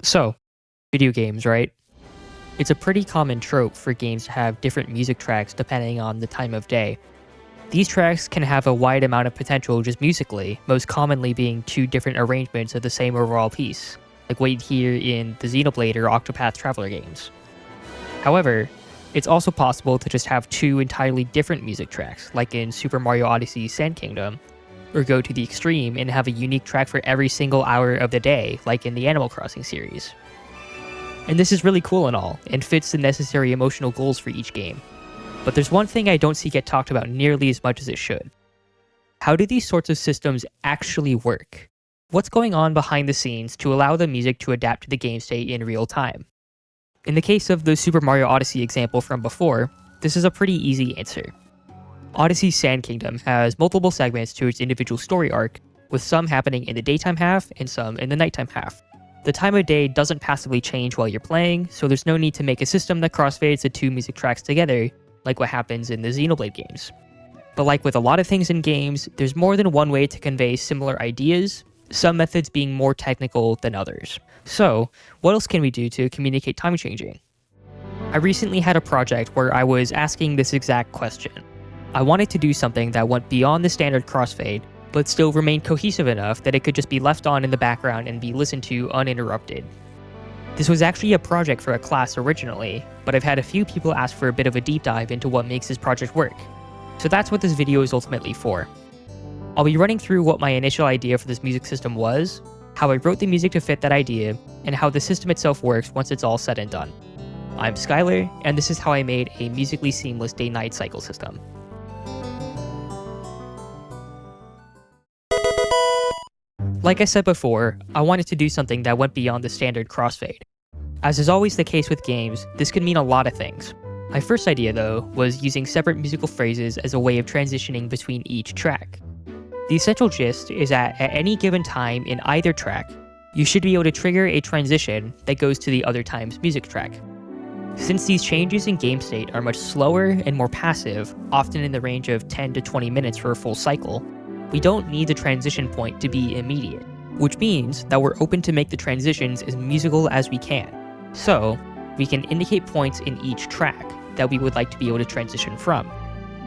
So, video games, right? It's a pretty common trope for games to have different music tracks depending on the time of day. These tracks can have a wide amount of potential just musically, most commonly being two different arrangements of the same overall piece, like what you'd hear in the Xenoblade or Octopath Traveler games. However, it's also possible to just have two entirely different music tracks, like in Super Mario Odyssey's Sand Kingdom, or go to the extreme and have a unique track for every single hour of the day, like in the Animal Crossing series. And this is really cool and all, and fits the necessary emotional goals for each game. But there's one thing I don't see get talked about nearly as much as it should. How do these sorts of systems actually work? What's going on behind the scenes to allow the music to adapt to the game state in real time? In the case of the Super Mario Odyssey example from before, this is a pretty easy answer. Odyssey's Sand Kingdom has multiple segments to its individual story arc, with some happening in the daytime half and some in the nighttime half. The time of day doesn't passively change while you're playing, so there's no need to make a system that crossfades the two music tracks together, like what happens in the Xenoblade games. But like with a lot of things in games, there's more than one way to convey similar ideas, some methods being more technical than others. So, what else can we do to communicate time changing? I recently had a project where I was asking this exact question. I wanted to do something that went beyond the standard crossfade, but still remained cohesive enough that it could just be left on in the background and be listened to uninterrupted. This was actually a project for a class originally, but I've had a few people ask for a bit of a deep dive into what makes this project work. So that's what this video is ultimately for. I'll be running through what my initial idea for this music system was, how I wrote the music to fit that idea, and how the system itself works once it's all said and done. I'm Skylarh, and this is how I made a musically seamless day-night cycle system. Like I said before, I wanted to do something that went beyond the standard crossfade. As is always the case with games, this could mean a lot of things. My first idea, though, was using separate musical phrases as a way of transitioning between each track. The essential gist is that at any given time in either track, you should be able to trigger a transition that goes to the other time's music track. Since these changes in game state are much slower and more passive, often in the range of 10 to 20 minutes for a full cycle, we don't need the transition point to be immediate, which means that we're open to make the transitions as musical as we can. So, we can indicate points in each track that we would like to be able to transition from.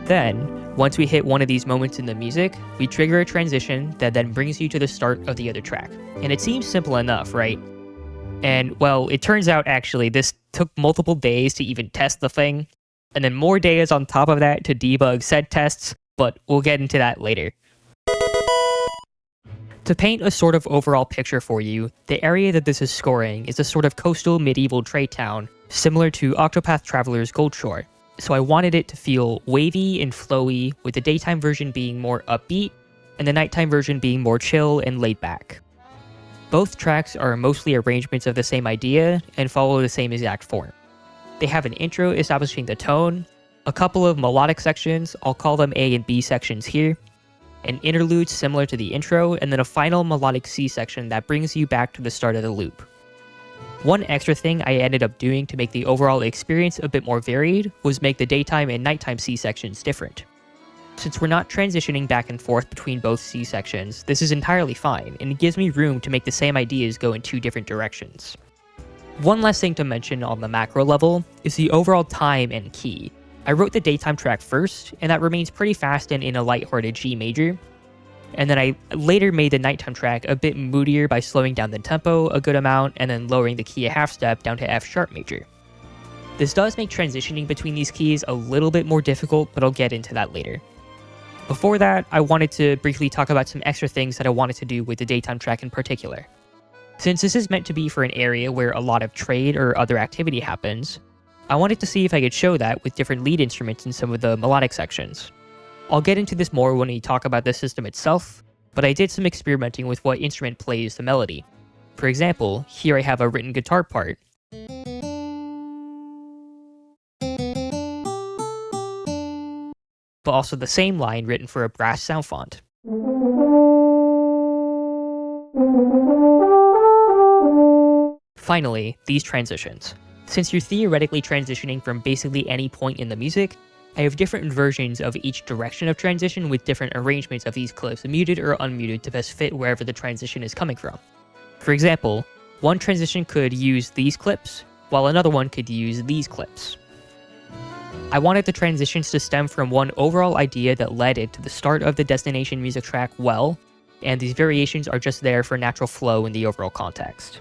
Then, once we hit one of these moments in the music, we trigger a transition that then brings you to the start of the other track. And it seems simple enough, right? And, well, it turns out actually this took multiple days to even test the thing, and then more days on top of that to debug said tests, but we'll get into that later. To paint a sort of overall picture for you, the area that this is scoring is a sort of coastal medieval trade town, similar to Octopath Traveler's Gold Shore. So I wanted it to feel wavy and flowy, with the daytime version being more upbeat, and the nighttime version being more chill and laid back. Both tracks are mostly arrangements of the same idea, and follow the same exact form. They have an intro establishing the tone, a couple of melodic sections, I'll call them A and B sections here, an interlude similar to the intro, and then a final melodic C section that brings you back to the start of the loop. One extra thing I ended up doing to make the overall experience a bit more varied was make the daytime and nighttime C sections different. Since we're not transitioning back and forth between both C sections, this is entirely fine, and it gives me room to make the same ideas go in two different directions. One last thing to mention on the macro level is the overall time and key. I wrote the daytime track first, and that remains pretty fast and in a lighthearted G major. And then I later made the nighttime track a bit moodier by slowing down the tempo a good amount and then lowering the key a half step down to F sharp major. This does make transitioning between these keys a little bit more difficult, but I'll get into that later. Before that, I wanted to briefly talk about some extra things that I wanted to do with the daytime track in particular. Since this is meant to be for an area where a lot of trade or other activity happens, I wanted to see if I could show that with different lead instruments in some of the melodic sections. I'll get into this more when we talk about the system itself, but I did some experimenting with what instrument plays the melody. For example, here I have a written guitar part, but also the same line written for a brass sound font. Finally, these transitions. Since you're theoretically transitioning from basically any point in the music, I have different versions of each direction of transition with different arrangements of these clips muted or unmuted to best fit wherever the transition is coming from. For example, One transition could use these clips, while another one could use these clips. I wanted the transitions to stem from one overall idea that led into the start of the destination music track well, and these variations are just there for natural flow in the overall context.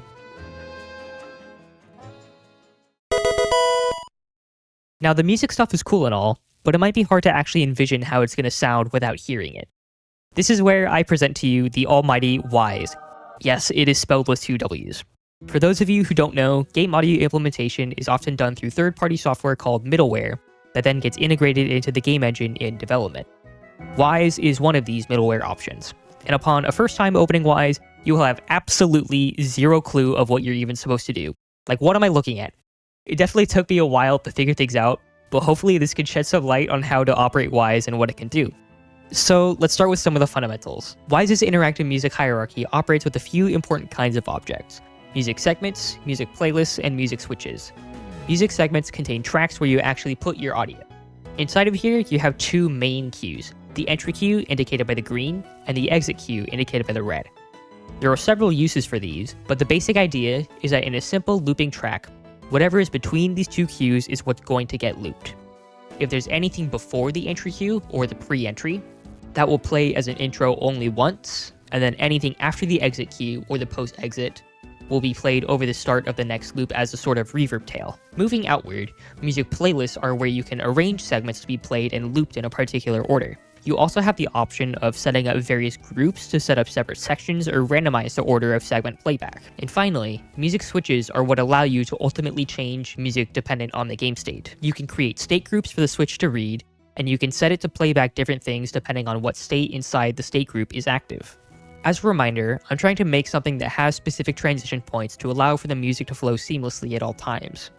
Now, the music stuff is cool and all, but it might be hard to actually envision how it's going to sound without hearing it. This is where I present to you the almighty Wwise. Yes, it is spelled with 2 W's. For those of you who don't know, game audio implementation is often done through third-party software called middleware that then gets integrated into the game engine in development. Wwise is one of these middleware options, and upon a first time opening Wwise, you will have absolutely zero clue of what you're even supposed to do. Like, what am I looking at? It definitely took me a while to figure things out, but hopefully this could shed some light on how to operate Wwise and what it can do. So let's start with some of the fundamentals. Wwise's interactive music hierarchy operates with a few important kinds of objects: music segments, music playlists, and music switches. Music segments contain tracks where you actually put your audio. Inside of here, you have 2 main queues: the entry queue, indicated by the green, and the exit queue, indicated by the red. There are several uses for these, but the basic idea is that in a simple looping track, whatever is between these 2 queues is what's going to get looped. If there's anything before the entry queue, or the pre-entry, that will play as an intro only once, and then anything after the exit queue, or the post-exit, will be played over the start of the next loop as a sort of reverb tail. Moving outward, music playlists are where you can arrange segments to be played and looped in a particular order. You also have the option of setting up various groups to set up separate sections or randomize the order of segment playback. And finally, music switches are what allow you to ultimately change music dependent on the game state. You can create state groups for the switch to read, and you can set it to play back different things depending on what state inside the state group is active. As a reminder, I'm trying to make something that has specific transition points to allow for the music to flow seamlessly at all times.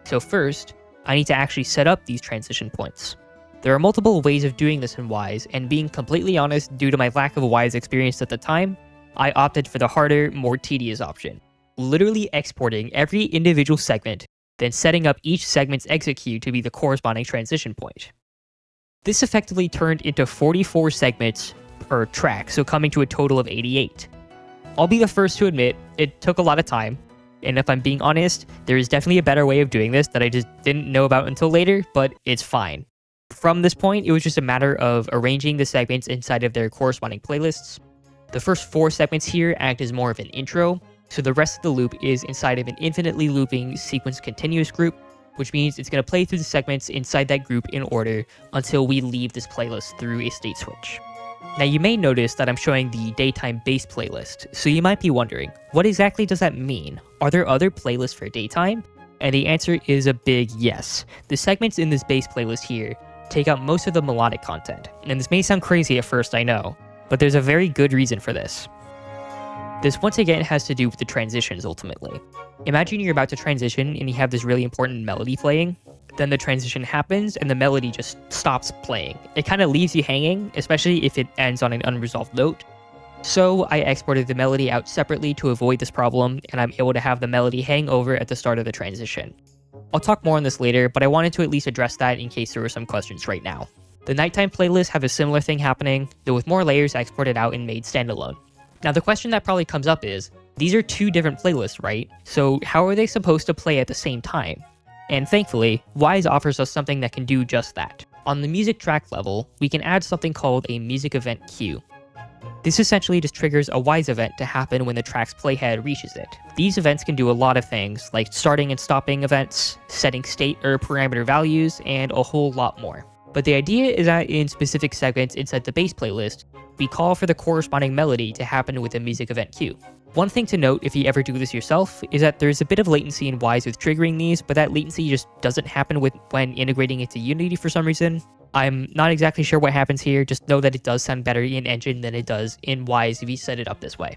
So first, I need to actually set up these transition points. There are multiple ways of doing this in Wwise, and being completely honest, due to my lack of Wwise experience at the time, I opted for the harder, more tedious option. Literally exporting every individual segment, then setting up each segment's exit queue to be the corresponding transition point. This effectively turned into 44 segments per track, so coming to a total of 88. I'll be the first to admit, it took a lot of time, and if I'm being honest, there is definitely a better way of doing this that I just didn't know about until later, but it's fine. From this point, it was just a matter of arranging the segments inside of their corresponding playlists. The first 4 segments here act as more of an intro, so the rest of the loop is inside of an infinitely looping sequence continuous group, which means it's going to play through the segments inside that group in order until we leave this playlist through a state switch. Now you may notice that I'm showing the daytime bass playlist, so you might be wondering, what exactly does that mean? Are there other playlists for daytime? And the answer is a big yes. The segments in this bass playlist here take out most of the melodic content, and this may sound crazy at first, I know, but there's a very good reason for this. This once again has to do with the transitions ultimately. Imagine you're about to transition and you have this really important melody playing, then the transition happens and the melody just stops playing. It kind of leaves you hanging, especially if it ends on an unresolved note. So I exported the melody out separately to avoid this problem, and I'm able to have the melody hang over at the start of the transition. I'll talk more on this later, but I wanted to at least address that in case there were some questions right now. The nighttime playlists have a similar thing happening, though with more layers exported out and made standalone. Now the question that probably comes up is, these are 2 different playlists, right? So how are they supposed to play at the same time? And thankfully, Wwise offers us something that can do just that. On the music track level, we can add something called a music event queue. This essentially just triggers a Wwise event to happen when the track's playhead reaches it. These events can do a lot of things, like starting and stopping events, setting state or parameter values, and a whole lot more. But the idea is that in specific segments inside the bass playlist, we call for the corresponding melody to happen with a music event queue. One thing to note if you ever do this yourself is that there's a bit of latency in Wwise with triggering these, but that latency just doesn't happen when integrating into Unity for some reason. I'm not exactly sure what happens here, just know that it does sound better in Engine than it does in Wwise if you set it up this way.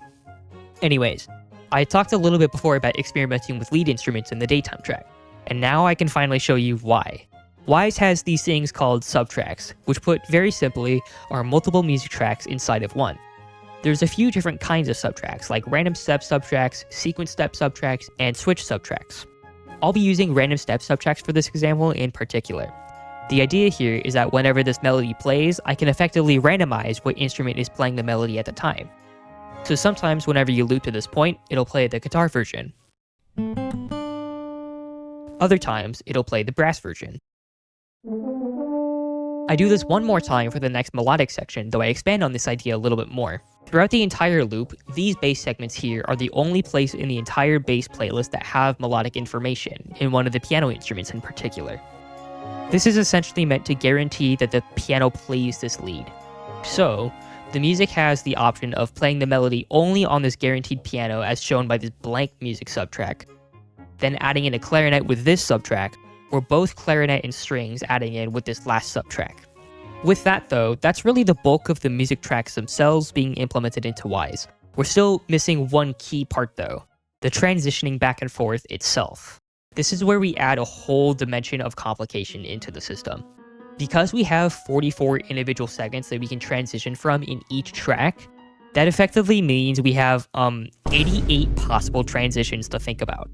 Anyways, I talked a little bit before about experimenting with lead instruments in the daytime track, and now I can finally show you why. Wwise has these things called subtracks, which put very simply are multiple music tracks inside of one. There's a few different kinds of subtracks, like random step subtracks, sequence step subtracks, and switch subtracks. I'll be using random step subtracks for this example in particular. The idea here is that whenever this melody plays, I can effectively randomize what instrument is playing the melody at the time. So sometimes whenever you loop to this point, it'll play the guitar version. Other times, it'll play the brass version. I do this one more time for the next melodic section, though I expand on this idea a little bit more. Throughout the entire loop, these bass segments here are the only place in the entire bass playlist that have melodic information, in one of the piano instruments in particular. This is essentially meant to guarantee that the piano plays this lead. So, the music has the option of playing the melody only on this guaranteed piano as shown by this blank music subtrack, then adding in a clarinet with this subtrack, or both clarinet and strings adding in with this last subtrack. With that though, that's really the bulk of the music tracks themselves being implemented into Wwise. We're still missing one key part though, the transitioning back and forth itself. This is where we add a whole dimension of complication into the system. Because we have 44 individual segments that we can transition from in each track, that effectively means we have 88 possible transitions to think about.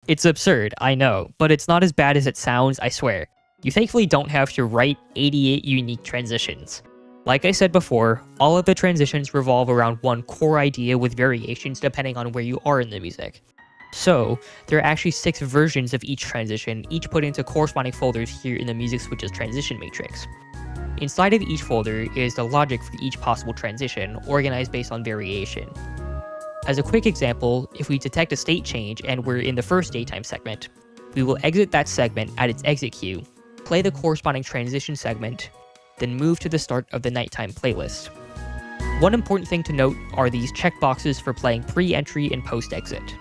It's absurd, I know, but it's not as bad as it sounds, I swear. You thankfully don't have to write 88 unique transitions. Like I said before, all of the transitions revolve around one core idea with variations depending on where you are in the music. So, there are actually 6 versions of each transition, each put into corresponding folders here in the Music Switches transition matrix. Inside of each folder is the logic for each possible transition, organized based on variation. As a quick example, if we detect a state change and we're in the first daytime segment, we will exit that segment at its exit cue, play the corresponding transition segment, then move to the start of the nighttime playlist. One important thing to note are these checkboxes for playing pre-entry and post-exit.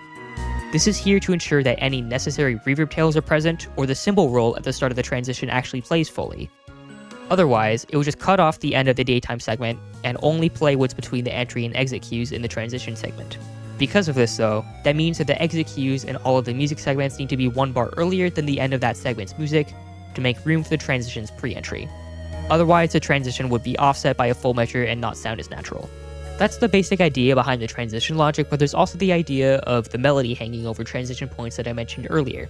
This is here to ensure that any necessary reverb tails are present or the cymbal roll at the start of the transition actually plays fully. Otherwise, it will just cut off the end of the daytime segment and only play what's between the entry and exit cues in the transition segment. Because of this though, that means that the exit cues and all of the music segments need to be 1 bar earlier than the end of that segment's music to make room for the transition's pre-entry. Otherwise, the transition would be offset by a full measure and not sound as natural. That's the basic idea behind the transition logic, but there's also the idea of the melody hanging over transition points that I mentioned earlier.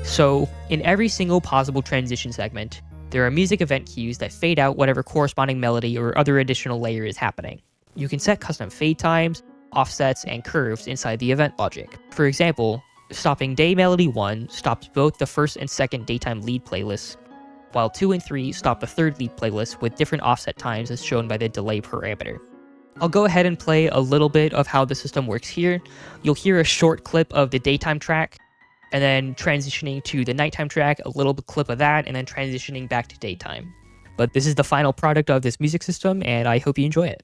So, in every single possible transition segment, there are music event cues that fade out whatever corresponding melody or other additional layer is happening. You can set custom fade times, offsets, and curves inside the event logic. For example, stopping day melody 1 stops both the first and second daytime lead playlists, while 2 and 3 stop the third lead playlist with different offset times as shown by the delay parameter. I'll go ahead and play a little bit of how the system works here. You'll hear a short clip of the daytime track, and then transitioning to the nighttime track, a little clip of that, and then transitioning back to daytime. But this is the final product of this music system, and I hope you enjoy it.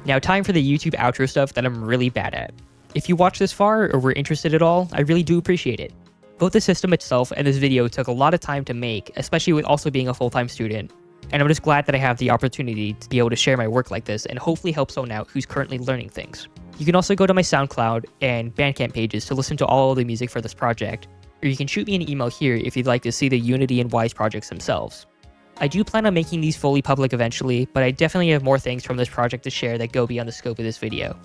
Now time for the YouTube outro stuff that I'm really bad at. If you watched this far or were interested at all, I really do appreciate it. Both the system itself and this video took a lot of time to make, especially with also being a full-time student, and I'm just glad that I have the opportunity to be able to share my work like this and hopefully help someone out who's currently learning things. You can also go to my SoundCloud and Bandcamp pages to listen to all of the music for this project, or you can shoot me an email here if you'd like to see the Unity and Wwise projects themselves. I do plan on making these fully public eventually, but I definitely have more things from this project to share that go beyond the scope of this video.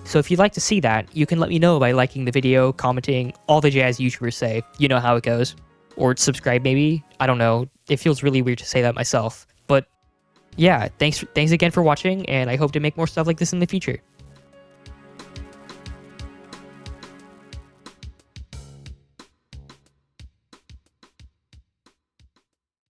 So if you'd like to see that, you can let me know by liking the video, commenting, all the jazz YouTubers say, you know how it goes. Or subscribe maybe, I don't know, it feels really weird to say that myself. But yeah, thanks again for watching, and I hope to make more stuff like this in the future.